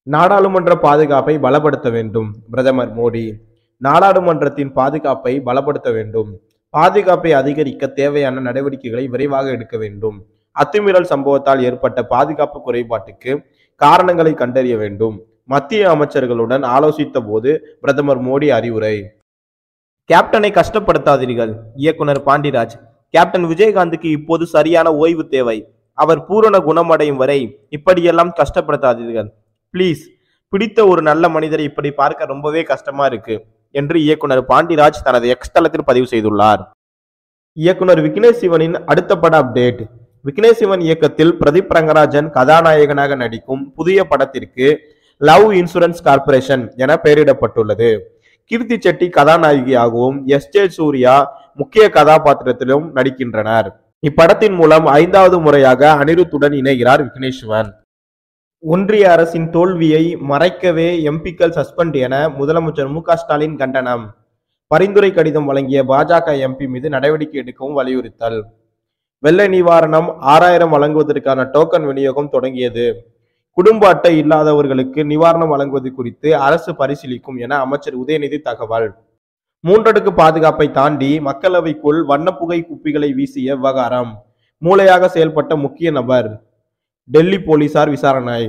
நாடாளுமன்ற பாதுகாப்பை பலப்படுத்த வேண்டும். பிரதமர் மோடி. நாடாளுமன்றத்தின் பாதுகாப்பை பலப்படுத்த வேண்டும். பாதுகாப்பை அதிகரிக்க தேவையான நடவடிக்கைகளை விரைவாக எடுக்க வேண்டும். அத்துமீறல் சம்பவத்தால் ஏற்பட்ட பாதுகாப்பு குறைபாட்டுக்கு காரணங்களை கண்டறிய வேண்டும். மத்திய அமைச்சர்களுடன் ஆலோசித்த போது பிரதமர் மோடி அறிவுரை. கேப்டனை கஷ்டப்படுத்தாதீர்கள். இயக்குனர் பாண்டிராஜ். கேப்டன் விஜயகாந்துக்கு இப்போது சரியான ஓய்வு தேவை. அவர் பூரண குணமடையும் வரை இப்படியெல்லாம் கஷ்டப்படுத்தாதீர்கள் பிளீஸ். பிடித்த ஒரு நல்ல மனிதரை இப்படி பார்க்க ரொம்பவே கஷ்டமா இருக்கு என்று இயக்குனர் பாண்டிராஜ் தனது எக்ஸ் தளத்தில் பதிவு செய்துள்ளார். இயக்குனர் விக்னேஷ் சிவனின் அடுத்த பட அப்டேட். விக்னேஷ் சிவன் இயக்கத்தில் பிரதீப் ரங்கராஜன் கதாநாயகனாக நடிக்கும் புதிய படத்திற்கு லவ் இன்சூரன்ஸ் கார்பரேஷன் என பெயரிடப்பட்டுள்ளது. கீர்த்தி செட்டி கதாநாயகியாகவும் எஸ்.ஜே. சூர்யா முக்கிய கதாபாத்திரத்திலும் நடிக்கின்றனர். இப்படத்தின் மூலம் 5வது முறையாக அனிருத்துடன் இணைகிறார் விக்னேஷ் சிவன். ஒன்றிய அரசின் தோல்வியை மறைக்கவே எம்பிக்கள் சஸ்பெண்ட் என முதலமைச்சர் மு.க. ஸ்டாலின் கண்டனம். பரிந்துரை கடிதம் வழங்கிய பாஜக எம்பி மீது நடவடிக்கை எடுக்கவும் வலியுறுத்தல். வெள்ள நிவாரணம் 6000 வழங்குவதற்கான டோக்கன் விநியோகம் தொடங்கியது. குடும்ப அட்டை இல்லாதவர்களுக்கு நிவாரணம் வழங்குவது குறித்து அரசு பரிசீலிக்கும் என அமைச்சர் உதயநிதி தகவல். 3 அடுக்கு பாதுகாப்பை தாண்டி மக்களவைக்குள் வண்ணப்புகை குப்பிகளை வீசிய விவகாரம். மூளையாக செயல்பட்ட முக்கிய நபர். டெல்லி போலீசார் விசாரணை.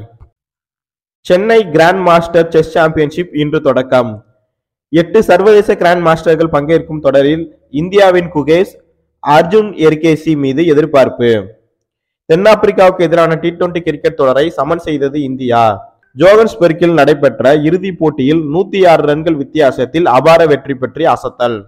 Chennai grand master chess championship இன்று தொடக்கம். 8 சர்வதேச கிராண்ட் மாஸ்டர்கள் பங்கேற்கும் தொடரில் இந்தியாவின் குகேஷ் அர்ஜுன் எர்கேசி மீது எதிர்பார்ப்பு. தென்னாப்பிரிக்காவுக்கு எதிரான T20 கிரிக்கெட் தொடரை சமன் செய்தது இந்தியா. ஜோகன்ஸ்பெர்க்கில் நடைபெற்ற இறுதிப் போட்டியில் 106 ரன்கள் வித்தியாசத்தில் அபார வெற்றி பெற்று அசத்தல்.